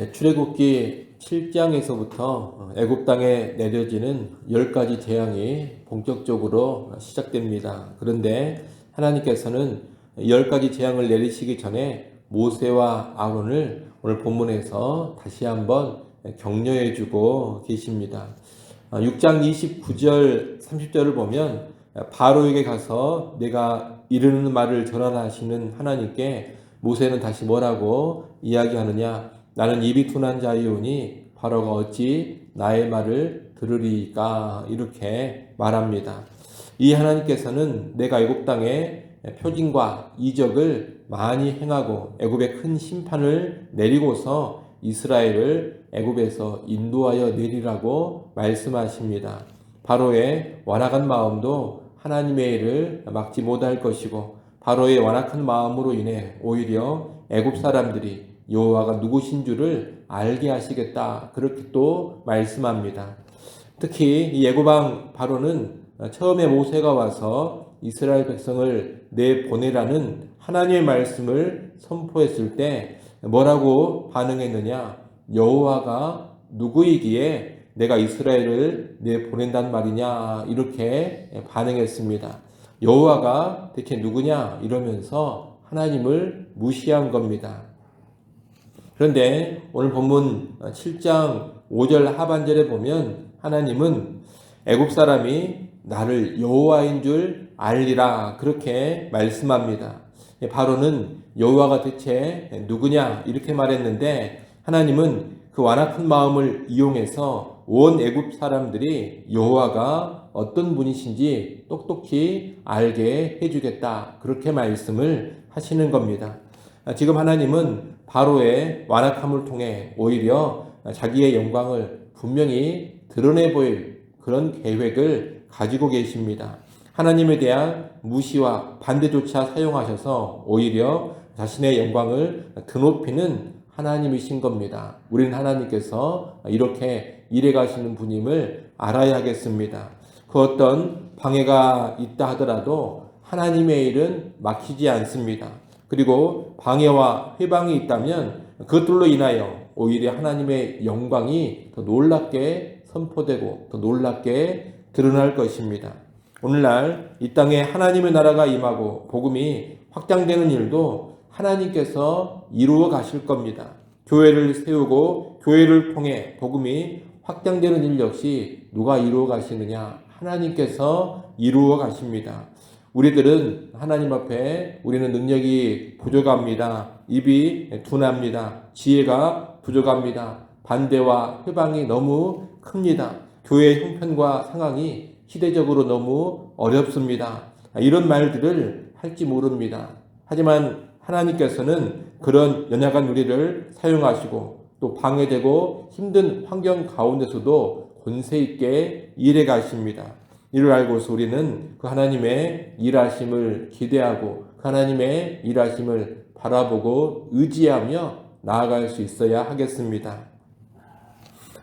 출애굽기 7장에서부터 애굽 땅에 내려지는 10가지 재앙이 본격적으로 시작됩니다. 그런데 하나님께서는 10가지 재앙을 내리시기 전에 모세와 아론을 오늘 본문에서 다시 한번 격려해 주고 계십니다. 6장 29절 30절을 보면 바로에게 가서 내가 이르는 말을 전하라 하시는 하나님께 모세는 다시 뭐라고 이야기하느냐? 나는 입이 둔한 자이오니 바로가 어찌 나의 말을 들으리까? 이렇게 말합니다. 이 하나님께서는 내가 애굽 땅에 표징과 이적을 많이 행하고 애굽에 큰 심판을 내리고서 이스라엘을 애굽에서 인도하여 내리라고 말씀하십니다. 바로의 완악한 마음도 하나님의 일을 막지 못할 것이고 바로의 완악한 마음으로 인해 오히려 애굽 사람들이 여호와가 누구신 줄을 알게 하시겠다, 그렇게 또 말씀합니다. 특히 이 애굽 왕 바로는 처음에 모세가 와서 이스라엘 백성을 내보내라는 하나님의 말씀을 선포했을 때 뭐라고 반응했느냐? 여호와가 누구이기에 내가 이스라엘을 내보낸단 말이냐? 이렇게 반응했습니다. 여호와가 대체 누구냐? 이러면서 하나님을 무시한 겁니다. 그런데 오늘 본문 7장 5절 하반절에 보면 하나님은 애굽 사람이 나를 여호와인 줄 알리라, 그렇게 말씀합니다. 바로는 여호와가 대체 누구냐 이렇게 말했는데 하나님은 그 완악한 마음을 이용해서 온 애굽 사람들이 여호와가 어떤 분이신지 똑똑히 알게 해주겠다, 그렇게 말씀을 하시는 겁니다. 지금 하나님은 바로의 완악함을 통해 오히려 자기의 영광을 분명히 드러내 보일 그런 계획을 가지고 계십니다. 하나님에 대한 무시와 반대조차 사용하셔서 오히려 자신의 영광을 드높이는 하나님이신 겁니다. 우리는 하나님께서 이렇게 일해 가시는 분임을 알아야 하겠습니다. 그 어떤 방해가 있다 하더라도 하나님의 일은 막히지 않습니다. 그리고 방해와 회방이 있다면 그것들로 인하여 오히려 하나님의 영광이 더 놀랍게 선포되고 더 놀랍게 드러날 것입니다. 오늘날 이 땅에 하나님의 나라가 임하고 복음이 확장되는 일도 하나님께서 이루어 가실 겁니다. 교회를 세우고 교회를 통해 복음이 확장되는 일 역시 누가 이루어 가시느냐? 하나님께서 이루어 가십니다. 우리들은 하나님 앞에 우리는 능력이 부족합니다. 입이 둔합니다. 지혜가 부족합니다. 반대와 회방이 너무 큽니다. 교회의 형편과 상황이 시대적으로 너무 어렵습니다. 이런 말들을 할지 모릅니다. 하지만 하나님께서는 그런 연약한 우리를 사용하시고 또 방해되고 힘든 환경 가운데서도 권세 있게 일해 가십니다. 이를 알고서 우리는 그 하나님의 일하심을 기대하고 그 하나님의 일하심을 바라보고 의지하며 나아갈 수 있어야 하겠습니다.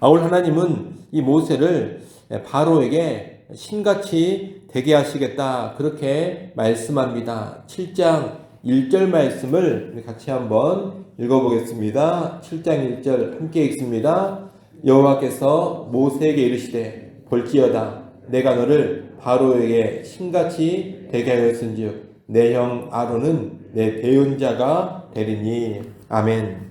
오늘 하나님은 이 모세를 바로에게 신같이 되게 하시겠다, 그렇게 말씀합니다. 7장 1절 말씀을 같이 한번 읽어보겠습니다. 7장 1절 함께 읽습니다. 여호와께서 모세에게 이르시되 볼지어다 내가 너를 바로에게 신같이 되게 하였은즉 내 형 아론은 내 대언자가 되리니. 아멘.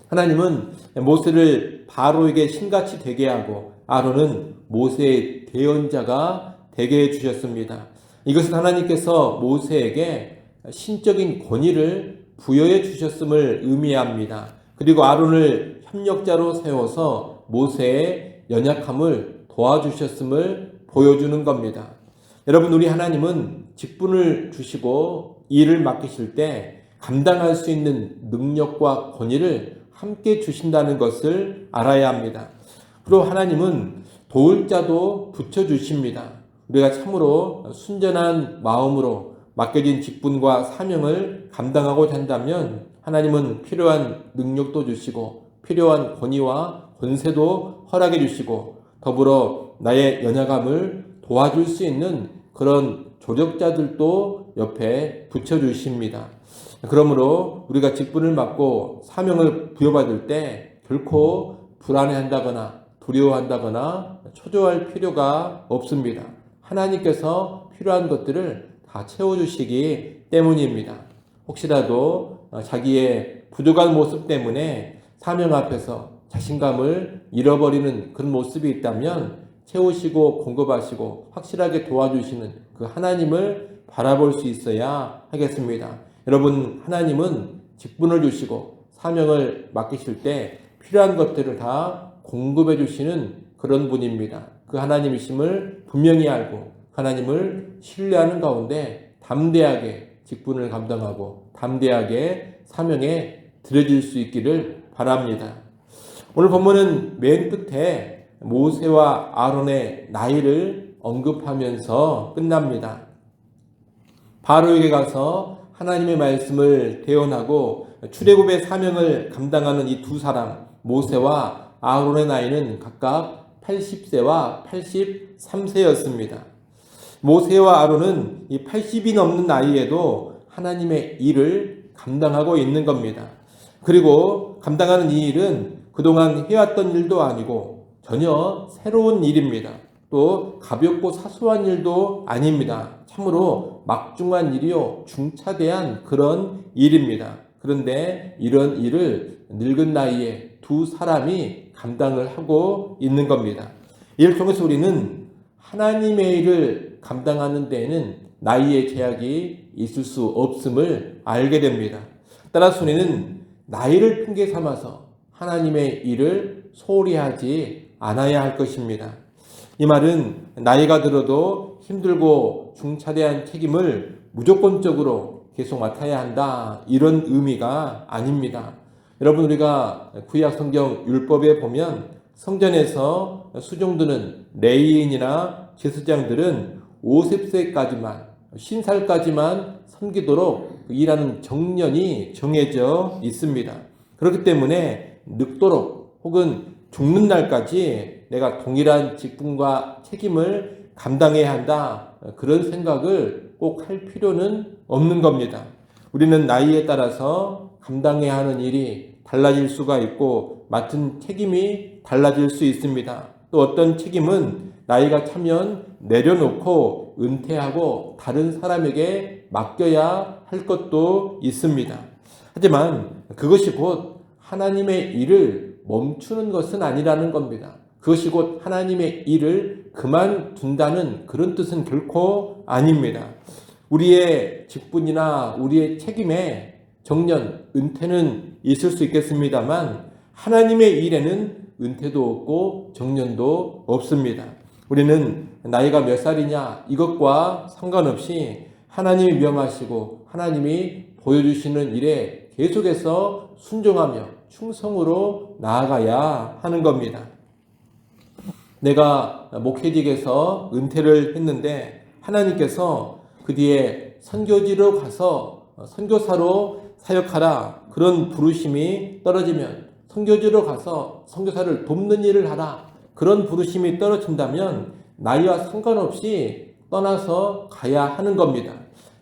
하나님은 모세를 바로에게 신같이 되게 하고 아론은 모세의 대언자가 되게 해주셨습니다. 이것은 하나님께서 모세에게 신적인 권위를 부여해 주셨음을 의미합니다. 그리고 아론을 협력자로 세워서 모세의 연약함을 도와주셨음을 보여주는 겁니다. 여러분, 우리 하나님은 직분을 주시고 일을 맡기실 때 감당할 수 있는 능력과 권위를 함께 주신다는 것을 알아야 합니다. 그리고 하나님은 도울 자도 붙여주십니다. 우리가 참으로 순전한 마음으로 맡겨진 직분과 사명을 감당하고자 한다면 하나님은 필요한 능력도 주시고 필요한 권위와 권세도 허락해 주시고 더불어 나의 연약함을 도와줄 수 있는 그런 조력자들도 옆에 붙여주십니다. 그러므로 우리가 직분을 맡고 사명을 부여받을 때 결코 불안해한다거나 두려워한다거나 초조할 필요가 없습니다. 하나님께서 필요한 것들을 다 채워주시기 때문입니다. 혹시라도 자기의 부족한 모습 때문에 사명 앞에서 자신감을 잃어버리는 그런 모습이 있다면 채우시고 공급하시고 확실하게 도와주시는 그 하나님을 바라볼 수 있어야 하겠습니다. 여러분, 하나님은 직분을 주시고 사명을 맡기실 때 필요한 것들을 다 공급해 주시는 그런 분입니다. 그 하나님이심을 분명히 알고 하나님을 신뢰하는 가운데 담대하게 직분을 감당하고 담대하게 사명에 들여질 수 있기를 바랍니다. 오늘 본문은 맨 끝에 모세와 아론의 나이를 언급하면서 끝납니다. 바로에게 가서 하나님의 말씀을 대언하고 출애굽의 사명을 감당하는 이 두 사람 모세와 아론의 나이는 각각 80세와 83세였습니다. 모세와 아론은 이 80이 넘는 나이에도 하나님의 일을 감당하고 있는 겁니다. 그리고 감당하는 이 일은 그동안 해왔던 일도 아니고 전혀 새로운 일입니다. 또 가볍고 사소한 일도 아닙니다. 참으로 막중한 일이요 중차대한 그런 일입니다. 그런데 이런 일을 늙은 나이에 두 사람이 감당을 하고 있는 겁니다. 이를 통해서 우리는 하나님의 일을 감당하는 데에는 나이의 제약이 있을 수 없음을 알게 됩니다. 따라서 우리는 나이를 핑계 삼아서 하나님의 일을 소홀히 하지 않아야 할 것입니다. 이 말은 나이가 들어도 힘들고 중차대한 책임을 무조건적으로 계속 맡아야 한다, 이런 의미가 아닙니다. 여러분, 우리가 구약 성경 율법에 보면 성전에서 수종드는 레위인이나 제사장들은 50세까지만, 50살까지만 섬기도록 일하는 정년이 정해져 있습니다. 그렇기 때문에 늙도록 혹은 죽는 날까지 내가 동일한 직분과 책임을 감당해야 한다, 그런 생각을 꼭 할 필요는 없는 겁니다. 우리는 나이에 따라서 감당해야 하는 일이 달라질 수가 있고 맡은 책임이 달라질 수 있습니다. 또 어떤 책임은 나이가 차면 내려놓고 은퇴하고 다른 사람에게 맡겨야 할 것도 있습니다. 하지만 그것이 곧 하나님의 일을 멈추는 것은 아니라는 겁니다. 그것이 곧 하나님의 일을 그만둔다는 그런 뜻은 결코 아닙니다. 우리의 직분이나 우리의 책임에 정년, 은퇴는 있을 수 있겠습니다만 하나님의 일에는 은퇴도 없고 정년도 없습니다. 우리는 나이가 몇 살이냐 이것과 상관없이 하나님이 명하시고 하나님이 보여주시는 일에 계속해서 순종하며 충성으로 나아가야 하는 겁니다. 내가 목회직에서 은퇴를 했는데 하나님께서 그 뒤에 선교지로 가서 선교사로 사역하라, 그런 부르심이 떨어지면 선교지로 가서 선교사를 돕는 일을 하라, 그런 부르심이 떨어진다면 나이와 상관없이 떠나서 가야 하는 겁니다.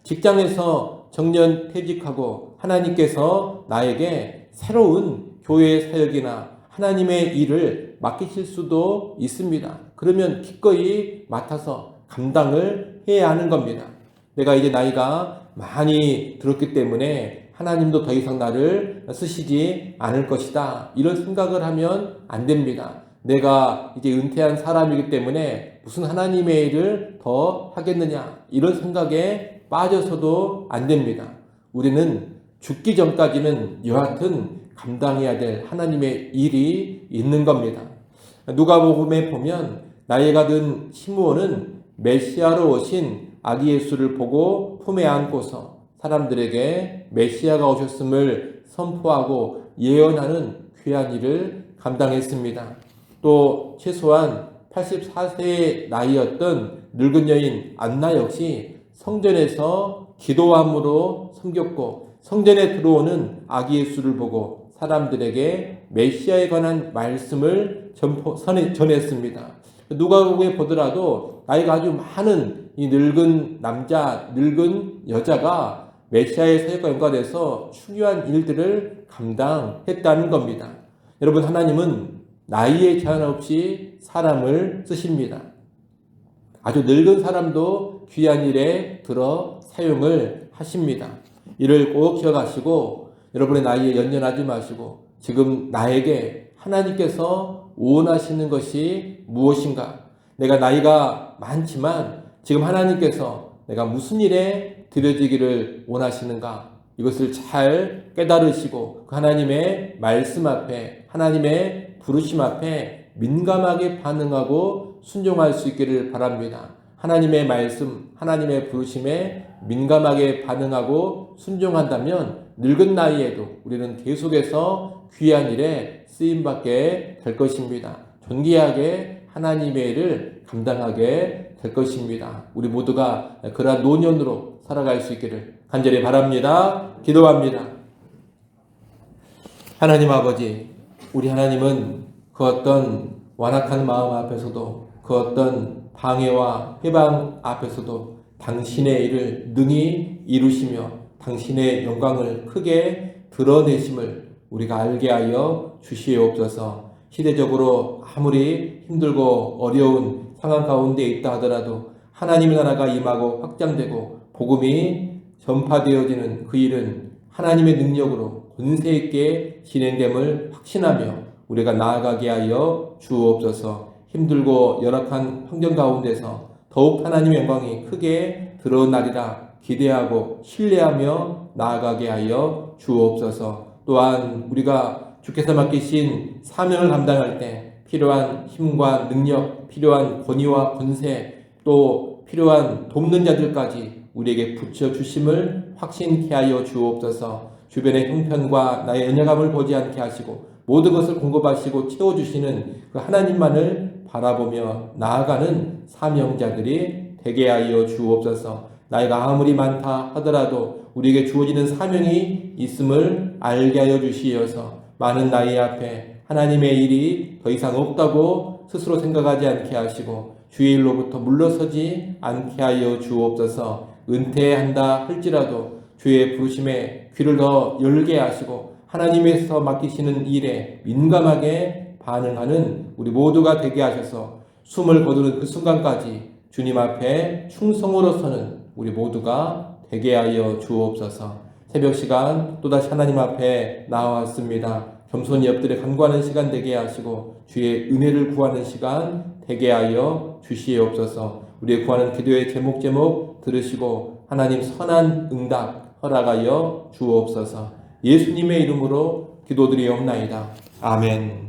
직장에서 정년 퇴직하고 하나님께서 나에게 새로운 교회 사역이나 하나님의 일을 맡기실 수도 있습니다. 그러면 기꺼이 맡아서 감당을 해야 하는 겁니다. 내가 이제 나이가 많이 들었기 때문에 하나님도 더 이상 나를 쓰시지 않을 것이다, 이런 생각을 하면 안 됩니다. 내가 이제 은퇴한 사람이기 때문에 무슨 하나님의 일을 더 하겠느냐, 이런 생각에 빠져서도 안 됩니다. 우리는 죽기 전까지는 여하튼 감당해야 될 하나님의 일이 있는 겁니다. 누가복음에 보면 나이가 든 시므온은 메시아로 오신 아기 예수를 보고 품에 안고서 사람들에게 메시아가 오셨음을 선포하고 예언하는 귀한 일을 감당했습니다. 또 최소한 84세의 나이였던 늙은 여인 안나 역시 성전에서 기도함으로 섬겼고 성전에 들어오는 아기 예수를 보고 사람들에게 메시아에 관한 말씀을 전했습니다. 누가복음에 보더라도 나이가 아주 많은 이 늙은 남자, 늙은 여자가 메시아의 사역과 연관해서 중요한 일들을 감당했다는 겁니다. 여러분, 하나님은 나이에 제한 없이 사람을 쓰십니다. 아주 늙은 사람도 귀한 일에 들어 사용을 하십니다. 이를 꼭 기억하시고 여러분의 나이에 연연하지 마시고 지금 나에게 하나님께서 원하시는 것이 무엇인가? 내가 나이가 많지만 지금 하나님께서 내가 무슨 일에 들여지기를 원하시는가? 이것을 잘 깨달으시고 그 하나님의 말씀 앞에, 하나님의 부르심 앞에 민감하게 반응하고 순종할 수 있기를 바랍니다. 하나님의 말씀, 하나님의 부르심에 민감하게 반응하고 순종한다면 늙은 나이에도 우리는 계속해서 귀한 일에 쓰임받게 될 것입니다. 존귀하게 하나님의 일을 감당하게 될 것입니다. 우리 모두가 그러한 노년으로 살아갈 수 있기를 간절히 바랍니다. 기도합니다. 하나님 아버지, 우리 하나님은 그 어떤 완악한 마음 앞에서도 그 어떤 방해와 해방 앞에서도 당신의 일을 능히 이루시며 당신의 영광을 크게 드러내심을 우리가 알게 하여 주시옵소서. 시대적으로 아무리 힘들고 어려운 상황 가운데 있다 하더라도 하나님의 나라가 임하고 확장되고 복음이 전파되어지는 그 일은 하나님의 능력으로 권세 있게 진행됨을 확신하며 우리가 나아가게 하여 주옵소서. 힘들고 열악한 환경 가운데서 더욱 하나님의 영광이 크게 드러나리라 기대하고 신뢰하며 나아가게 하여 주옵소서. 또한 우리가 주께서 맡기신 사명을 감당할 때 필요한 힘과 능력, 필요한 권위와 권세, 또 필요한 돕는 자들까지 우리에게 붙여주심을 확신케 하여 주옵소서. 주변의 형편과 나의 연약함을 보지 않게 하시고 모든 것을 공급하시고 채워주시는 그 하나님만을 바라보며 나아가는 사명자들이 되게 하여 주옵소서. 나이가 아무리 많다 하더라도 우리에게 주어지는 사명이 있음을 알게 하여 주시어서 많은 나이 앞에 하나님의 일이 더 이상 없다고 스스로 생각하지 않게 하시고 주의 일로부터 물러서지 않게 하여 주옵소서. 은퇴한다 할지라도 주의 부르심에 귀를 더 열게 하시고 하나님에서 맡기시는 일에 민감하게 반응하는 우리 모두가 되게 하셔서 숨을 거두는 그 순간까지 주님 앞에 충성으로서는 우리 모두가 되게 하여 주옵소서. 새벽 시간 또다시 하나님 앞에 나왔습니다. 겸손히 엎드려 간구하는 시간 되게 하시고 주의 은혜를 구하는 시간 되게 하여 주시옵소서. 우리의 구하는 기도의 제목 들으시고 하나님 선한 응답 허락하여 주옵소서. 예수님의 이름으로 기도드리옵나이다. 아멘.